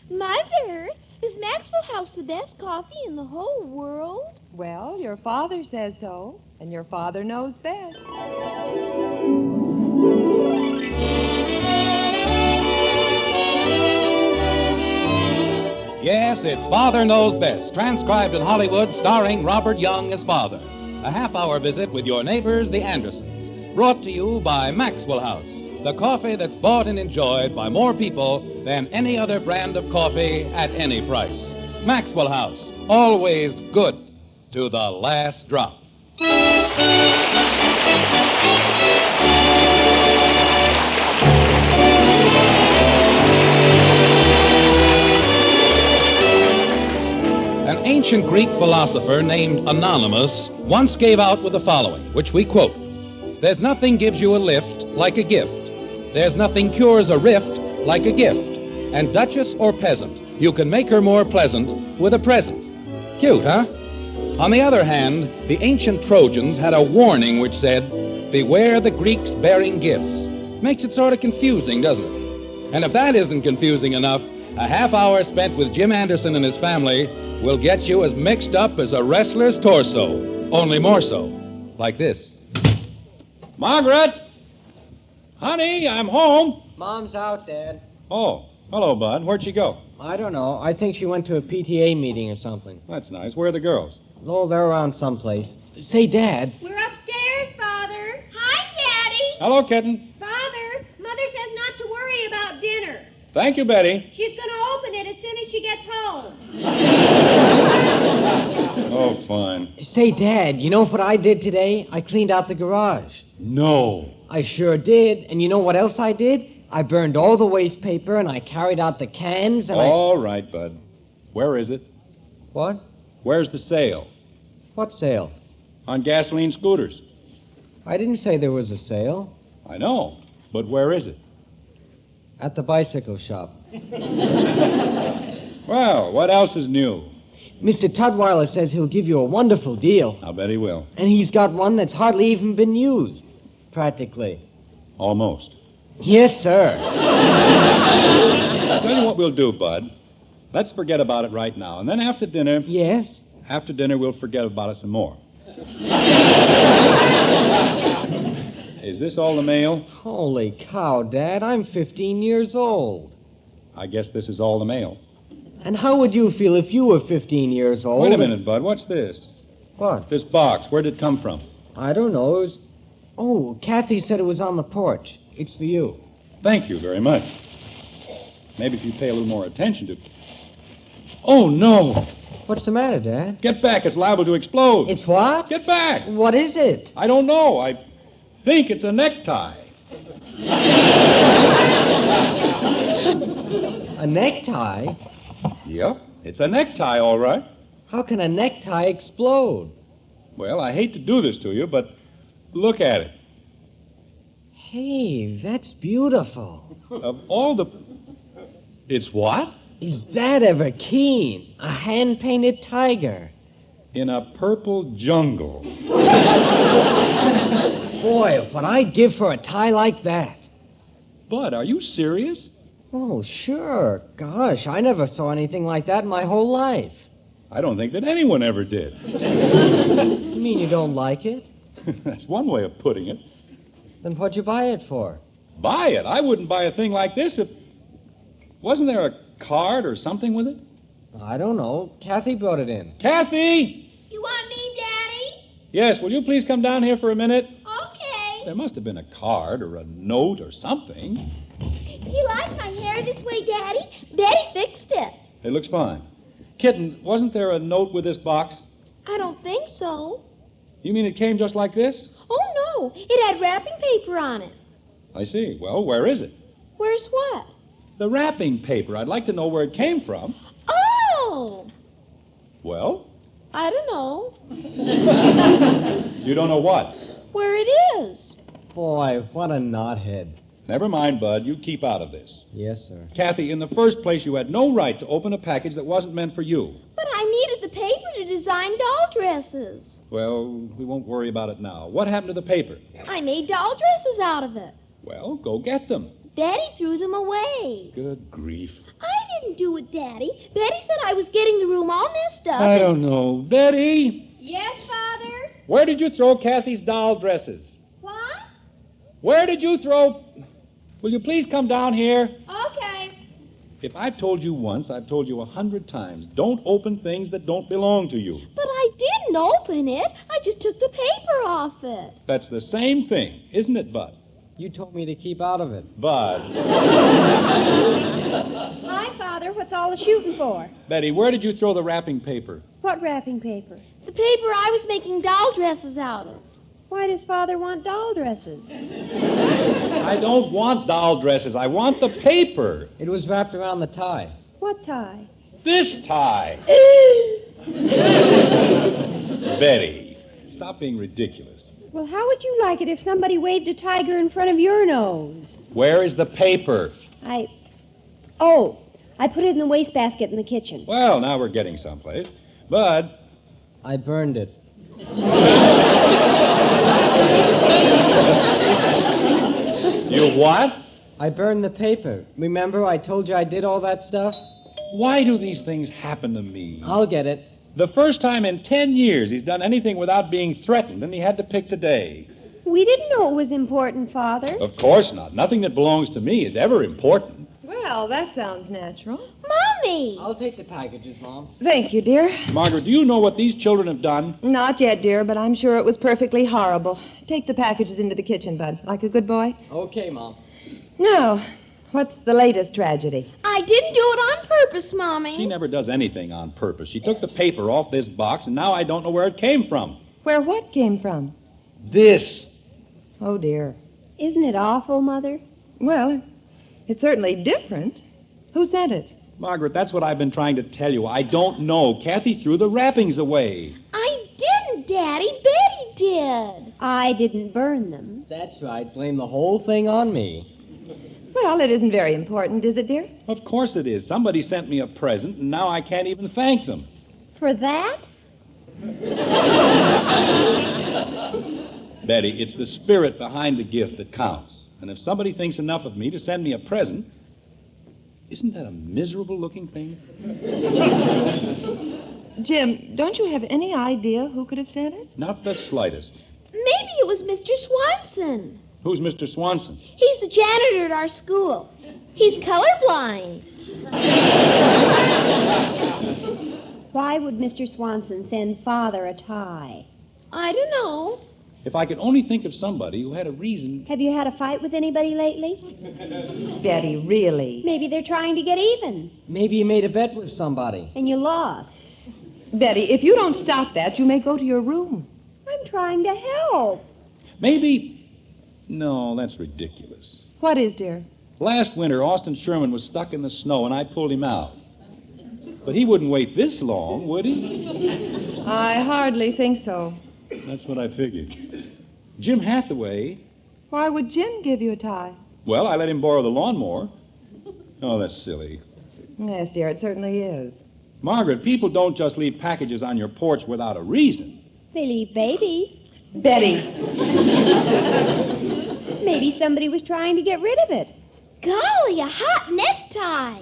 Mother, is Maxwell House the best coffee in the whole world? Well, your father says so, and your father knows best. Yes, it's Father Knows Best, transcribed in Hollywood, starring Robert Young as father. A half-hour visit with your neighbors, the Andersons. Brought to you by Maxwell House, the coffee that's bought and enjoyed by more people than any other brand of coffee at any price. Maxwell House, always good to the last drop. An ancient Greek philosopher named Anonymous once gave out with the following, which we quote: "There's nothing gives you a lift like a gift. There's nothing cures a rift like a gift. And duchess or peasant, you can make her more pleasant with a present." Cute, huh? On the other hand, the ancient Trojans had a warning which said, "Beware the Greeks bearing gifts." Makes it sort of confusing, doesn't it? And if that isn't confusing enough, a half hour spent with Jim Anderson and his family will get you as mixed up as a wrestler's torso, only more so, like this. Margaret! Honey, I'm home. Mom's out, Dad. Oh, hello, Bud. Where'd she go? I don't know. I think she went to a PTA meeting or something. That's nice. Where are the girls? Oh, they're around someplace. Say, Dad. We're upstairs, Father. Hi, Daddy. Hello, kitten. Father, Mother says not to worry about dinner. Thank you, Betty. She's going to open it as soon as she gets home. Oh, fine. Say, Dad, you know what I did today? I cleaned out the garage. No. I sure did. And you know what else I did? I burned all the waste paper, and I carried out the cans, and All right, Bud. Where is it? What? Where's the sale? What sale? On gasoline scooters. I didn't say there was a sale. I know, but where is it? At the bicycle shop. Well, what else is new? Mr. Tudweiler says he'll give you a wonderful deal. I'll bet he will. And he's got one that's hardly even been used. Practically. Almost. Yes, sir. I'll tell you what we'll do, Bud. Let's forget about it right now. And then after dinner... Yes? After dinner, we'll forget about it some more. Is this all the mail? Holy cow, Dad. I'm 15 years old. I guess this is all the mail. And how would you feel if you were 15 years old? Wait a minute, Bud. What's this? What? This box. Where did it come from? I don't know. It was... Oh, Kathy said it was on the porch. It's for you. Thank you very much. Maybe if you pay a little more attention to... Oh, no. What's the matter, Dad? Get back. It's liable to explode. It's what? Get back. What is it? I don't know. I think it's a necktie. A necktie? Yep. It's a necktie, all right. How can a necktie explode? Well, I hate to do this to you, but look at it. Hey, that's beautiful. Of all the... It's what? Is that ever keen? A hand-painted tiger. In a purple jungle. Boy, what I'd give for a tie like that. Bud, are you serious? Oh, sure. Gosh, I never saw anything like that in my whole life. I don't think that anyone ever did. You mean you don't like it? That's one way of putting it. Then what'd you buy it for? Buy it? I wouldn't buy a thing like this if... Wasn't there a card or something with it? I don't know. Kathy brought it in. Kathy! You want me, Daddy? Yes, will you please come down here for a minute? Okay. There must have been a card or a note or something. Do you like my hair this way, Daddy? Betty fixed it. It looks fine. Kitten, wasn't there a note with this box? I don't think so. You mean it came just like this? Oh, no. It had wrapping paper on it. I see. Well, where is it? Where's what? The wrapping paper. I'd like to know where it came from. Oh! Well? I don't know. You don't know what? Where it is. Boy, what a knothead. Never mind, Bud. You keep out of this. Yes, sir. Kathy, in the first place, you had no right to open a package that wasn't meant for you. But I needed the paper to design doll dresses. Well, we won't worry about it now. What happened to the paper? I made doll dresses out of it. Well, go get them. Daddy threw them away. Good grief. I didn't do it, Daddy. Betty said I was getting the room all messed up. I don't know. Betty, Yes, Father? where did you throw Kathy's doll dresses? What? Where did you throw... Will you please come down here? Okay. If I've told you once, I've told you 100 times. Don't open things that don't belong to you. But I didn't open it. I just took the paper off it. That's the same thing, isn't it, Bud? You told me to keep out of it. Bud. Hi, Father. What's all the shooting for? Betty, where did you throw the wrapping paper? What wrapping paper? The paper I was making doll dresses out of. Why does Father want doll dresses? I don't want doll dresses. I want the paper. It was wrapped around the tie. What tie? This tie. Betty, stop being ridiculous. Well, how would you like it if somebody waved a tiger in front of your nose? Where is the paper? I put it in the wastebasket in the kitchen. Well, now we're getting someplace. Bud. I burned it. You what? I burned the paper. Remember I told you I did all that stuff? Why do these things happen to me? I'll get it. The first time in 10 years he's done anything without being threatened, and he had to pick today. We didn't know it was important, Father. Of course not. Nothing that belongs to me is ever important. Well, that sounds natural. Mommy! I'll take the packages, Mom. Thank you, dear. Margaret, do you know what these children have done? Not yet, dear, but I'm sure it was perfectly horrible. Take the packages into the kitchen, Bud, like a good boy. Okay, Mom. Now, what's the latest tragedy? I didn't do it on purpose, Mommy. She never does anything on purpose. She took the paper off this box, and now I don't know where it came from. Where what came from? This. Oh, dear. Isn't it awful, Mother? Well, it's certainly different. Who sent it? Margaret, that's what I've been trying to tell you. I don't know. Kathy threw the wrappings away. I didn't, Daddy. Betty did. I didn't burn them. That's right. Blame the whole thing on me. Well, it isn't very important, is it, dear? Of course it is. Somebody sent me a present, and now I can't even thank them. For that? Betty, it's the spirit behind the gift that counts. And if somebody thinks enough of me to send me a present, isn't that a miserable-looking thing? Jim, don't you have any idea who could have sent it? Not the slightest. Maybe it was Mr. Swanson. Who's Mr. Swanson? He's the janitor at our school. He's colorblind. Why would Mr. Swanson send Father a tie? I don't know. If I could only think of somebody who had a reason. Have you had a fight with anybody lately? Betty, really? Maybe they're trying to get even, Maybe you made a bet with somebody. and you lost. Betty, if you don't stop that, you may go to your room. I'm trying to help. Maybe. No, that's ridiculous. What is, dear? Last winter, Austin Sherman was stuck in the snow, and I pulled him out. But he wouldn't wait this long, would he? I hardly think so. That's what I figured. Jim Hathaway. Why would Jim give you a tie? Well, I let him borrow the lawnmower. Oh, that's silly. Yes, dear, it certainly is. Margaret, people don't just leave packages on your porch without a reason. They leave babies. Betty. Maybe somebody was trying to get rid of it. Golly, a hot necktie.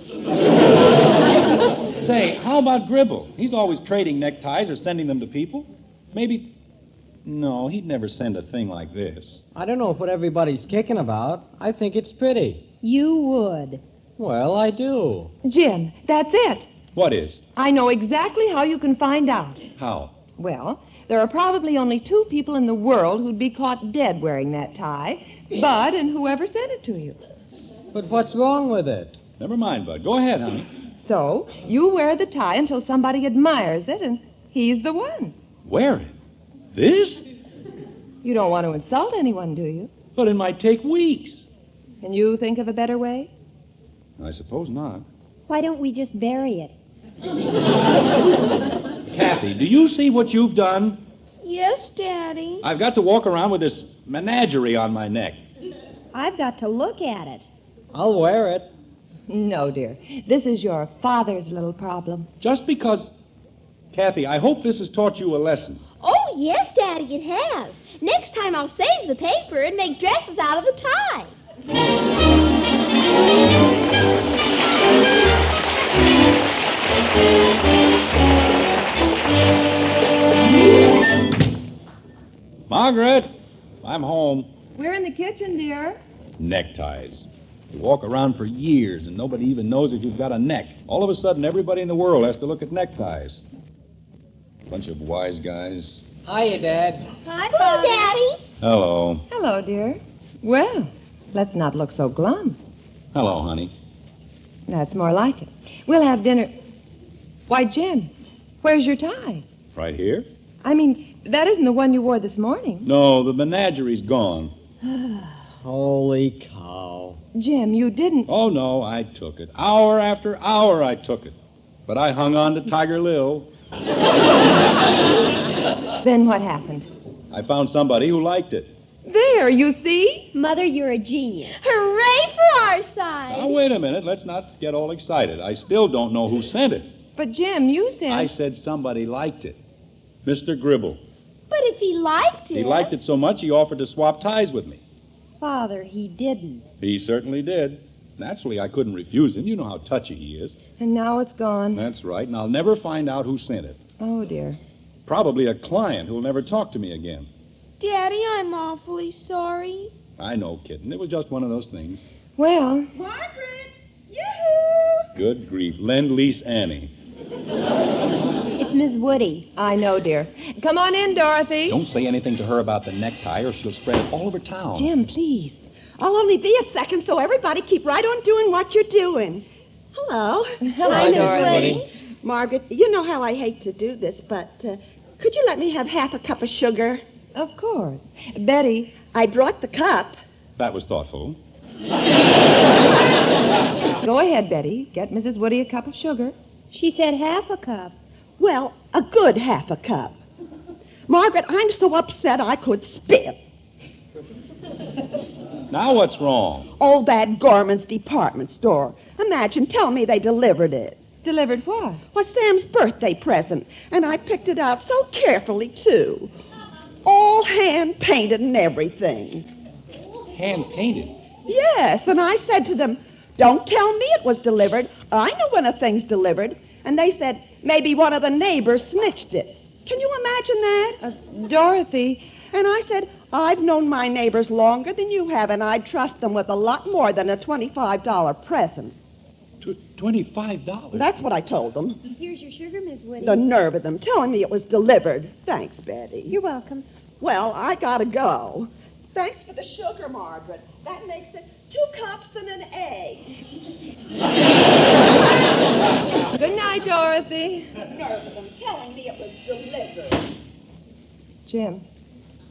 Say, how about Gribble? He's always trading neckties or sending them to people. Maybe. No, he'd never send a thing like this. I don't know what everybody's kicking about. I think it's pretty. You would. Well, I do. Jim, that's it. What is? I know exactly how you can find out. How? Well, there are probably only 2 people in the world who'd be caught dead wearing that tie, Bud and whoever sent it to you. But what's wrong with it? Never mind, Bud. Go ahead, honey. So, you wear the tie until somebody admires it, and he's the one. Wear it. This? You don't want to insult anyone, do you? But it might take weeks. Can you think of a better way? I suppose not. Why don't we just bury it? Kathy, do you see what you've done? Yes, Daddy. I've got to walk around with this menagerie on my neck. I've got to look at it. I'll wear it. No, dear. This is your father's little problem. Just because... Kathy, I hope this has taught you a lesson. Oh, yes, Daddy, it has. Next time I'll save the paper and make dresses out of the tie. Margaret, I'm home. We're in the kitchen, dear. Neckties. You walk around for years and nobody even knows if you've got a neck. All of a sudden, everybody in the world has to look at neckties. Bunch of wise guys. Hiya, Dad. Hi, Hello, Daddy. Hello. Hello, dear. Well, let's not look so glum. Hello, honey. That's more like it. We'll have dinner. Why, Jim, where's your tie? Right here? I mean, that isn't the one you wore this morning. No, the menagerie's gone. Holy cow. Jim, you didn't. Oh, no, I took it. Hour after hour I took it. But I hung on to Tiger Lil. Then what happened? I found somebody who liked it. There, you see? Mother, you're a genius. Hooray for our side. Now, wait a minute. Let's not get all excited. I still don't know who sent it. But, Jim, you said... I said somebody liked it. Mr. Gribble. But if he liked it... He liked it so much he offered to swap ties with me. Father, he didn't. He certainly did. Naturally, I couldn't refuse him. You know how touchy he is. And now it's gone. That's right, and I'll never find out who sent it. Oh, dear. Probably a client who'll never talk to me again. Daddy, I'm awfully sorry. I know, kitten. It was just one of those things. Well, Margaret! Yoo-hoo! Good grief. Lend-lease Annie. It's Miss Woody. I know, dear. Come on in, Dorothy. Don't say anything to her about the necktie or she'll spread it all over town. Jim, please. I'll only be a second, so everybody keep right on doing what you're doing. Hello. Hello, Miss Dorothy. Woody. Margaret, you know how I hate to do this, but could you let me have half a cup of sugar? Of course. Betty, I brought the cup. That was thoughtful. go ahead, Betty. Get Mrs. Woody a cup of sugar. She said half a cup. Well, a good half a cup. Margaret, I'm so upset I could spit. Now what's wrong? Oh, that Gorman's department store. Imagine telling me they delivered it. Delivered what? Was Sam's birthday present, and I picked it out so carefully, too. All hand-painted and everything. Hand-painted. Yes, and I said to them, don't tell me it was delivered. I know when a thing's delivered. And they said, maybe one of the neighbors snitched it. Can you imagine that? Dorothy. And I said, I've known my neighbors longer than you have, and I'd trust them with a lot more than a $25 present. $25? That's what I told them. Here's your sugar, Miss Woody. The nerve of them telling me it was delivered. Thanks, Betty. You're welcome. Well, I gotta go. Thanks for the sugar, Margaret. That makes it 2 cups and an egg. Good night, Dorothy. The nerve of them telling me it was delivered. Jim,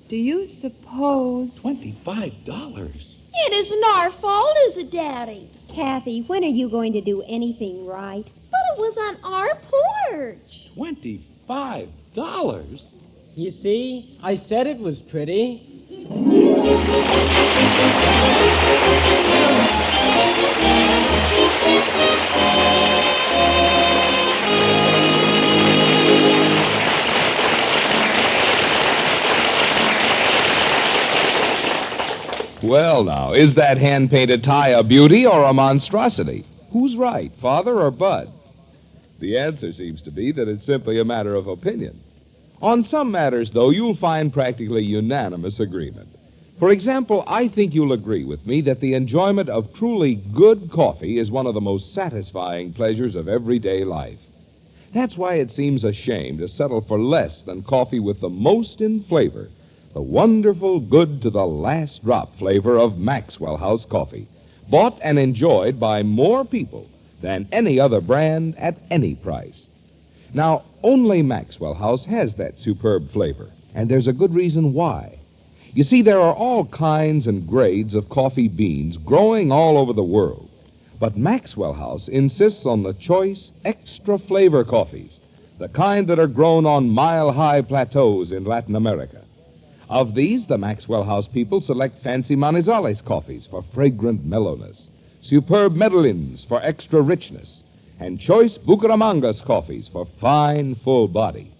do you suppose... $25? It isn't our fault, is it, Daddy? Kathy, when are you going to do anything right? But it was on our porch. $25? You see, I said it was pretty. Well, now, is that hand-painted tie a beauty or a monstrosity? Who's right, Father or Bud? The answer seems to be that it's simply a matter of opinion. On some matters, though, you'll find practically unanimous agreement. For example, I think you'll agree with me that the enjoyment of truly good coffee is one of the most satisfying pleasures of everyday life. That's why it seems a shame to settle for less than coffee with the most in flavor, the wonderful, good-to-the-last-drop flavor of Maxwell House coffee, bought and enjoyed by more people than any other brand at any price. Now, only Maxwell House has that superb flavor, and there's a good reason why. You see, there are all kinds and grades of coffee beans growing all over the world, but Maxwell House insists on the choice, extra flavor coffees, the kind that are grown on mile-high plateaus in Latin America. Of these, the Maxwell House people select fancy Manizales coffees for fragrant mellowness, superb Medellins for extra richness, and choice Bucaramangas coffees for fine, full body.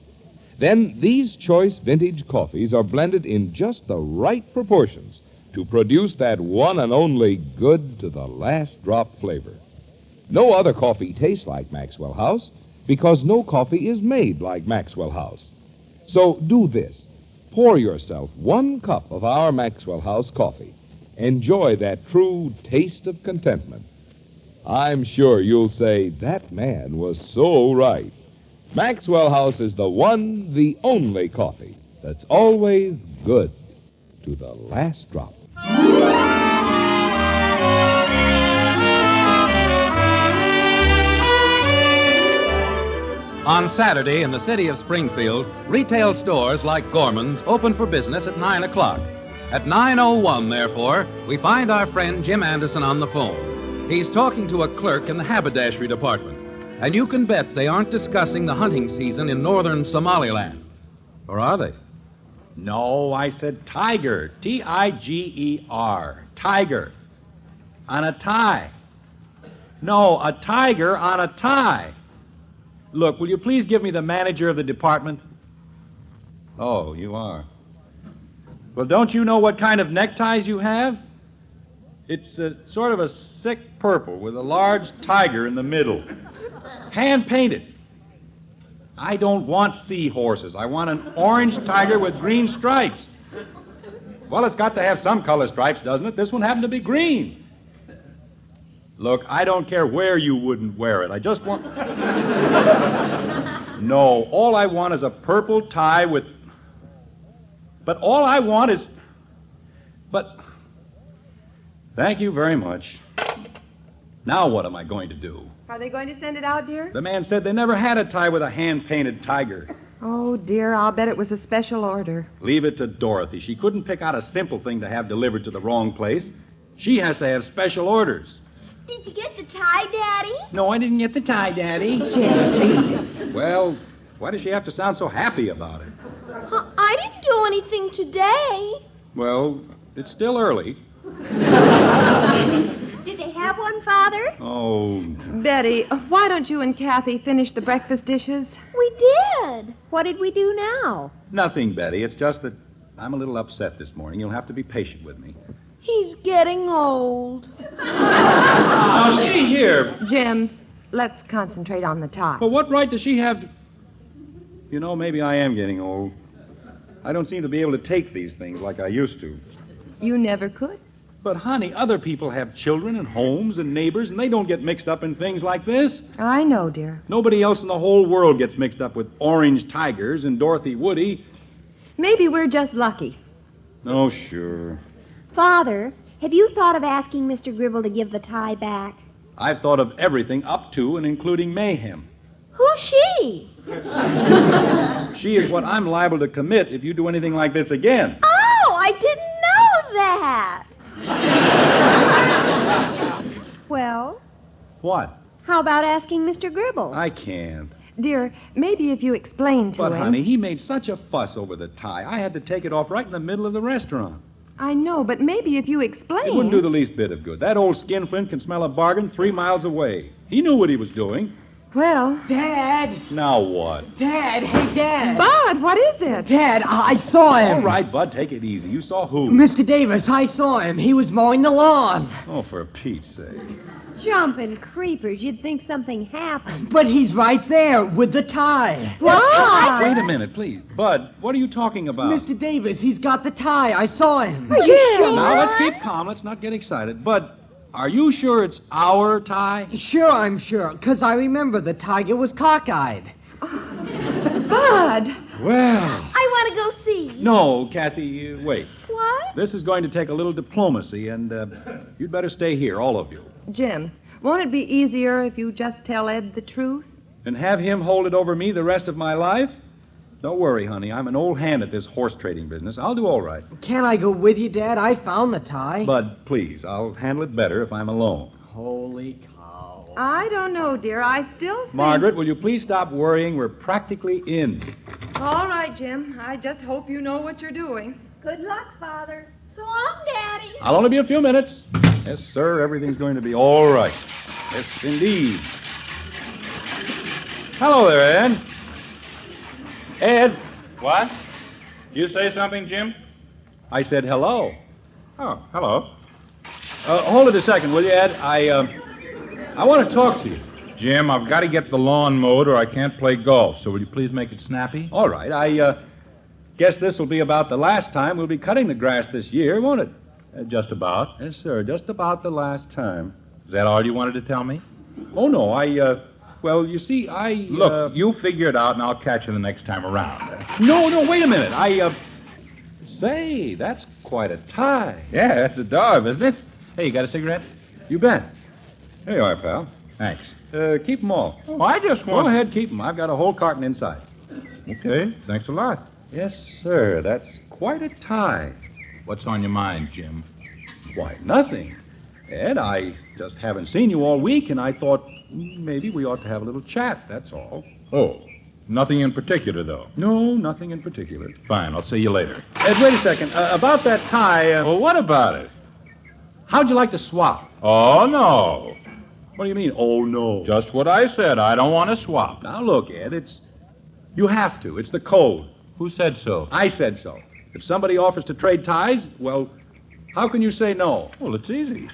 Then these choice vintage coffees are blended in just the right proportions to produce that one and only good-to-the-last-drop flavor. No other coffee tastes like Maxwell House because no coffee is made like Maxwell House. So do this. Pour yourself 1 cup of our Maxwell House coffee. Enjoy that true taste of contentment. I'm sure you'll say, that man was so right. Maxwell House is the one, the only coffee that's always good to the last drop. On Saturday in the city of Springfield, retail stores like Gorman's open for business at 9 o'clock. At 9:01, therefore, we find our friend Jim Anderson on the phone. He's talking to a clerk in the haberdashery department. And you can bet they aren't discussing the hunting season in northern Somaliland. Or are they? No, I said tiger. Tiger. Tiger. On a tie. No, a tiger on a tie. Look, will you please give me the manager of the department? Oh, you are. Well, don't you know what kind of neckties you have? It's sort of a sick purple with a large tiger in the middle. Hand-painted. I don't want seahorses. I want an orange tiger with green stripes. Well, it's got to have some color stripes, doesn't it? This one happened to be green. Look, I don't care where you wouldn't wear it. I just want... No, all I want is a purple tie with... But all I want is... But... Thank you very much. Now what am I going to do? Are they going to send it out, dear? The man said they never had a tie with a hand-painted tiger. Oh, dear, I'll bet it was a special order. Leave it to Dorothy. She couldn't pick out a simple thing to have delivered to the wrong place. She has to have special orders. Did you get the tie, Daddy? No, I didn't get the tie, Daddy. Jim, please. Well, why does she have to sound so happy about it? I didn't do anything today. Well, it's still early. Did they have one, Father? Oh, Betty, why don't you and Kathy finish the breakfast dishes? We did. What did we do now? nothing, Betty. It's just that I'm a little upset this morning. You'll have to be patient with me. He's getting old. Now, see here. Jim, let's concentrate on the tie. But what right does she have to... You know, maybe I am getting old. I don't seem to be able to take these things like I used to. You never could. But, honey, other people have children and homes and neighbors, and they don't get mixed up in things like this. I know, dear. Nobody else in the whole world gets mixed up with orange tigers and Dorothy Woody. Maybe we're just lucky. Oh, sure. Father, have you thought of asking Mr. Gribble to give the tie back? I've thought of everything up to and including mayhem. Who's she? She is what I'm liable to commit if you do anything like this again. Oh, I didn't know that. Well, What? how about asking Mr. Gribble? I can't. Dear, maybe if you explain to But, him... honey, he made such a fuss over the tie. I had to take it off right in the middle of the restaurant. I know, but maybe if you explain... It wouldn't do the least bit of good. That old skinflint can smell a bargain 3 miles away. He knew what he was doing. Well... Dad! Now what? Dad! Hey, Dad! Bud, what is it? Dad, I saw him. All right, Bud, take it easy. You saw who? Mr. Davis, I saw him. He was mowing the lawn. Oh, for Pete's sake. Jumping creepers, you'd think something happened. But he's right there with the tie. Wait a minute, please. Bud, what are you talking about? Mr. Davis, he's got the tie. I saw him. Are you sure? Now, let's keep calm. Let's not get excited. Bud, are you sure it's our tie? Sure, I'm sure, because I remember the tiger was cockeyed. Bud! Well. I want to go see. No, Kathy, wait. What? This is going to take a little diplomacy, and you'd better stay here, all of you. Jim, won't it be easier if you just tell Ed the truth? And have him hold it over me the rest of my life? Don't worry, honey. I'm an old hand at this horse trading business. I'll do all right. Can't I go with you, Dad? I found the tie. Bud, please, I'll handle it better if I'm alone. Holy cow. I don't know, dear. I still think... Margaret, will you please stop worrying? We're practically in. All right, Jim. I just hope you know what you're doing. Good luck, Father. So long, Daddy. I'll only be a few minutes. Yes, sir, everything's going to be all right. Yes, indeed. Hello there, Ed. Ed. What? You say something, Jim? I said hello. Oh, hello. Hold it a second, will you, Ed? I want to talk to you. Jim, I've got to get the lawn mowed or I can't play golf, so will you please make it snappy? All right, guess this will be about the last time we'll be cutting the grass this year, won't it? Just about. Yes, sir, just about the last time. Is that all you wanted to tell me? Oh, no, well, you see, Look, you figure it out, and I'll catch you the next time around. No, wait a minute. Say, that's quite a tie. Yeah, that's a dog, isn't it? Hey, you got a cigarette? You bet. Here you are, pal. Thanks. Keep them all. Oh, I just want... Go ahead, keep them. I've got a whole carton inside. Okay, thanks a lot. Yes, sir, that's quite a tie. What's on your mind, Jim? Why, nothing. Ed, I just haven't seen you all week, and I thought maybe we ought to have a little chat, that's all. Oh, nothing in particular, though. No, nothing in particular. Fine, I'll see you later. Ed, wait a second. About that tie, Well, what about it? how'd you like to swap? Oh, no. What do you mean, oh, no? Just what I said. I don't want to swap. Now, look, Ed, you have to. It's the code. Who said so? I said so. If somebody offers to trade ties, well, how can you say no? Well, it's easy.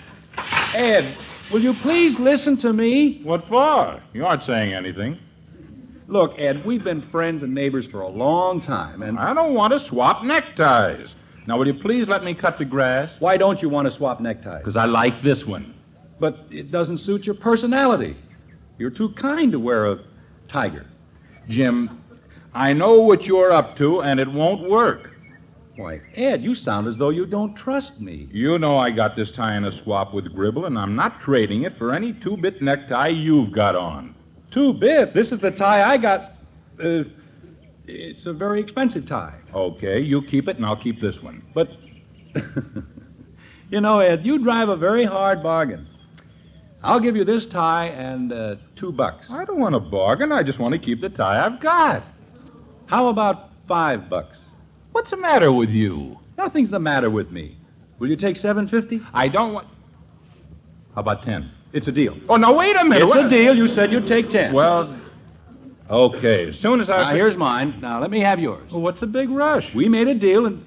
Ed, will you please listen to me? What for? You aren't saying anything. Look, Ed, we've been friends and neighbors for a long time, and I don't want to swap neckties. Now, will you please let me cut the grass? why don't you want to swap neckties? Because I like this one. But it doesn't suit your personality. You're too kind to wear a tiger. Jim, I know what you're up to, and it won't work. Why, Ed, you sound as though you don't trust me. You know I got this tie in a swap with Gribble, and I'm not trading it for any two-bit necktie you've got on. 2-bit. This is the tie I got. It's a very expensive tie. Okay, you keep it, and I'll keep this one. But, you know, Ed, you drive a very hard bargain. I'll give you this tie and $2. I don't want to bargain. I just want to keep the tie I've got. How about $5? What's the matter with you? Nothing's the matter with me. Will you take $7.50? I don't want... How about 10? It's a deal. Oh, now, wait a minute. It's a deal. You said you'd take 10. Well, okay. As soon as I... Now, here's mine. Now, let me have yours. Well, what's the big rush? We made a deal, and...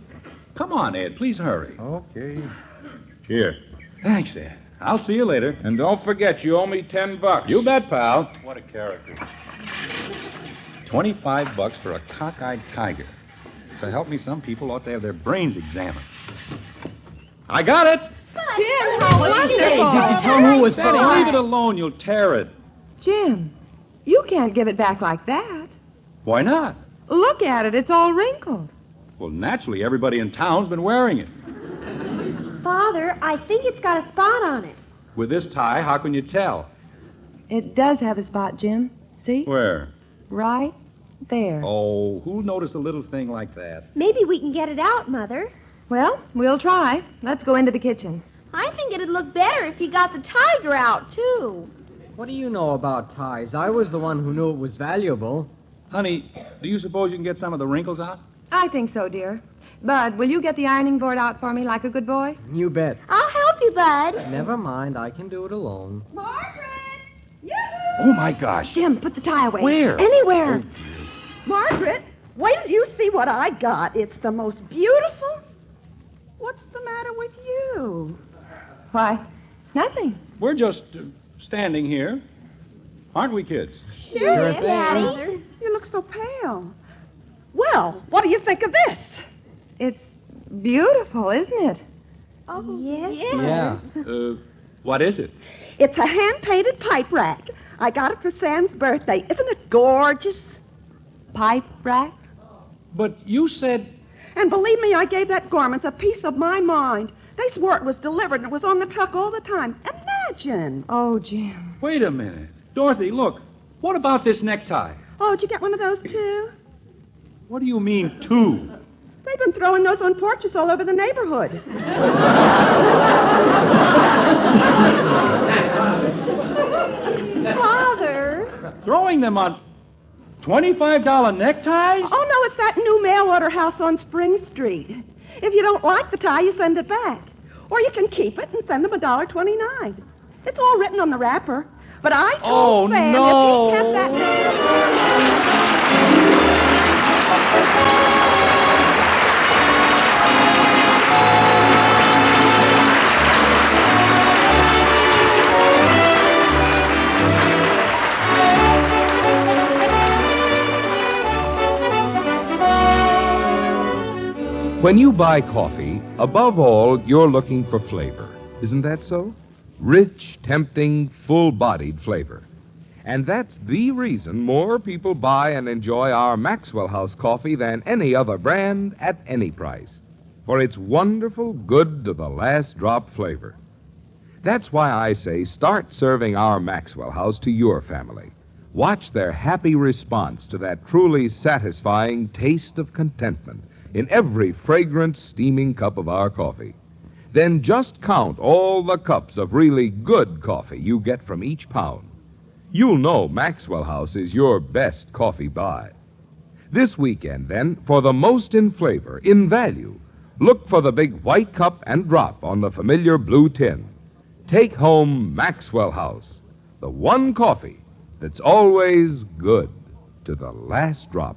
Come on, Ed. Please hurry. Okay. Here. Thanks, Ed. I'll see you later. And don't forget, you owe me $10. You bet, pal. What a character. $25 for a cockeyed tiger. So help me, some people ought to have their brains examined. I got it! Jim, how wonderful. Did you tell him who was Betty, leave it alone. You'll tear it. Jim, you can't give it back like that. Why not? Look at it. It's all wrinkled. Well, naturally, everybody in town's been wearing it. Father, I think it's got a spot on it. With this tie, how can you tell? It does have a spot, Jim. See? Where? Right there. Oh, who'll notice a little thing like that? Maybe we can get it out, Mother. Well, we'll try. Let's go into the kitchen. I think it'd look better if you got the tiger out, too. What do you know about ties? I was the one who knew it was valuable. Honey, do you suppose you can get some of the wrinkles out? I think so, dear. Bud, will you get the ironing board out for me like a good boy? You bet. I'll help you, Bud. Never mind, I can do it alone. Margaret! Oh, my gosh. Jim, put the tie away. Where? Anywhere. Margaret, wait till you see what I got. It's the most beautiful. What's the matter with you? Why, nothing. We're just standing here. Aren't we, kids? Sure, thing. Daddy. You look so pale. Well, what do you think of this? It's beautiful, isn't it? Oh, Yes. Yeah. What is it? It's a hand-painted pipe rack. I got it for Sam's birthday. Isn't it gorgeous? Pipe rack? But you said... And believe me, I gave that Gormans a piece of my mind. They swore it was delivered and it was on the truck all the time. Imagine. Oh, Jim. Wait a minute. Dorothy, look. What about this necktie? Oh, did you get one of those, too? What do you mean, two? They've been throwing those on porches all over the neighborhood. Father. Throwing them on $25 neckties? Oh, no, it's that new mail order house on Spring Street. If you don't like the tie, you send it back. Or you can keep it and send them $1.29. It's all written on the wrapper. But I told Sam no. if he kept that... When you buy coffee, above all, you're looking for flavor. Isn't that so? Rich, tempting, full-bodied flavor. And that's the reason more people buy and enjoy our Maxwell House coffee than any other brand at any price. For its wonderful, good to the last drop flavor. That's why I say start serving our Maxwell House to your family. Watch their happy response to that truly satisfying taste of contentment in every fragrant, steaming cup of our coffee. Then just count all the cups of really good coffee you get from each pound. You'll know Maxwell House is your best coffee buy. This weekend, then, for the most in flavor, in value, look for the big white cup and drop on the familiar blue tin. Take home Maxwell House, the one coffee that's always good to the last drop.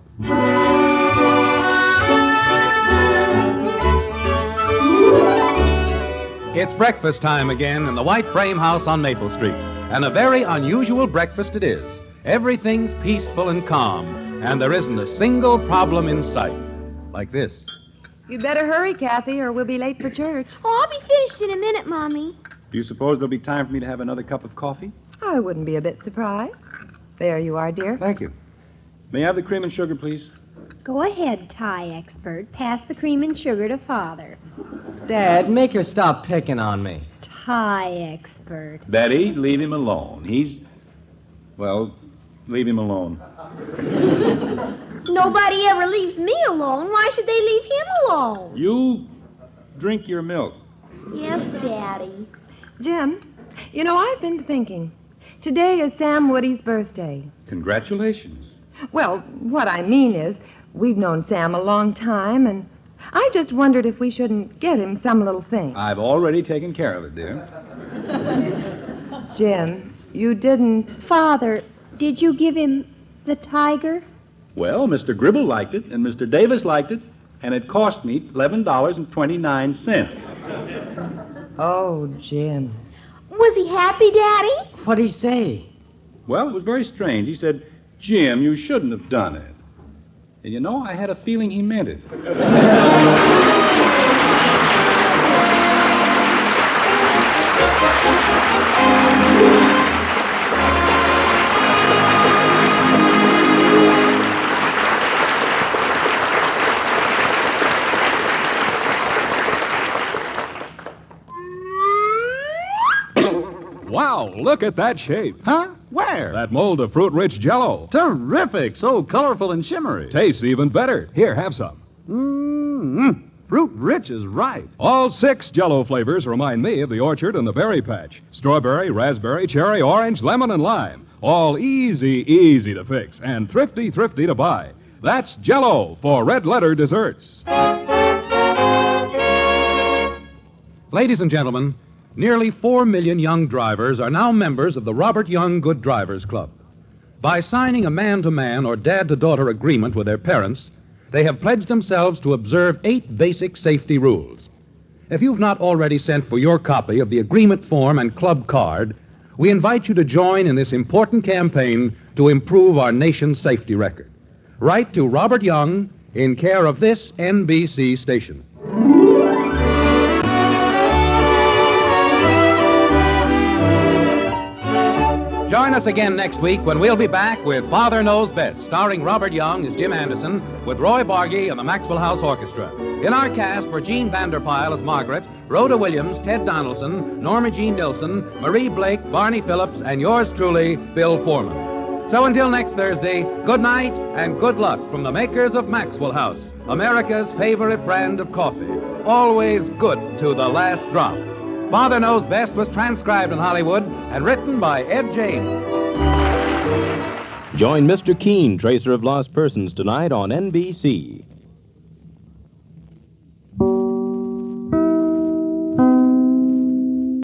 It's breakfast time again in the White Frame House on Maple Street. And a very unusual breakfast it is. Everything's peaceful and calm, and there isn't a single problem in sight. Like this. You'd better hurry, Kathy, or we'll be late for church. Oh, I'll be finished in a minute, Mommy. Do you suppose there'll be time for me to have another cup of coffee? I wouldn't be a bit surprised. There you are, dear. Thank you. May I have the cream and sugar, please? Go ahead, tie expert. Pass the cream and sugar to Father. Dad, make her stop picking on me. Tie expert. Betty, leave him alone. Well, leave him alone. Nobody ever leaves me alone. Why should they leave him alone? You drink your milk. Yes, Daddy. Jim, you know, I've been thinking. Today is Sam Woody's birthday. Congratulations. Well, what I mean is, we've known Sam a long time, and I just wondered if we shouldn't get him some little thing. I've already taken care of it, dear. Jim, you didn't... Father, did you give him the tiger? Well, Mr. Gribble liked it, and Mr. Davis liked it, and it cost me $11.29. Oh, Jim. Was he happy, Daddy? What'd he say? Well, it was very strange. He said, Jim, you shouldn't have done it. And you know, I had a feeling he meant it. Wow, look at that shape. Huh? Where? That mold of fruit-rich Jell-O. Terrific. So colorful and shimmery. Tastes even better. Here, have some. Fruit-rich is right. All 6 Jell-O flavors remind me of the orchard and the berry patch. Strawberry, raspberry, cherry, orange, lemon, and lime. All easy to fix and thrifty to buy. That's Jell-O for red-letter desserts. Ladies and gentlemen, nearly 4 million young drivers are now members of the Robert Young Good Drivers Club. By signing a man-to-man or dad-to-daughter agreement with their parents, they have pledged themselves to observe 8 basic safety rules. If you've not already sent for your copy of the agreement form and club card, we invite you to join in this important campaign to improve our nation's safety record. Write to Robert Young in care of this NBC station. Join us again next week when we'll be back with Father Knows Best, starring Robert Young as Jim Anderson, with Roy Bargy and the Maxwell House Orchestra. In our cast were Jean Vander Pyl as Margaret, Rhoda Williams, Ted Donaldson, Norma Jean Nilsson, Marie Blake, Barney Phillips, and yours truly, Bill Foreman. So until next Thursday, good night and good luck from the makers of Maxwell House, America's favorite brand of coffee. Always good to the last drop. Father Knows Best was transcribed in Hollywood and written by Ed James. Join Mr. Keene, Tracer of Lost Persons, tonight on NBC.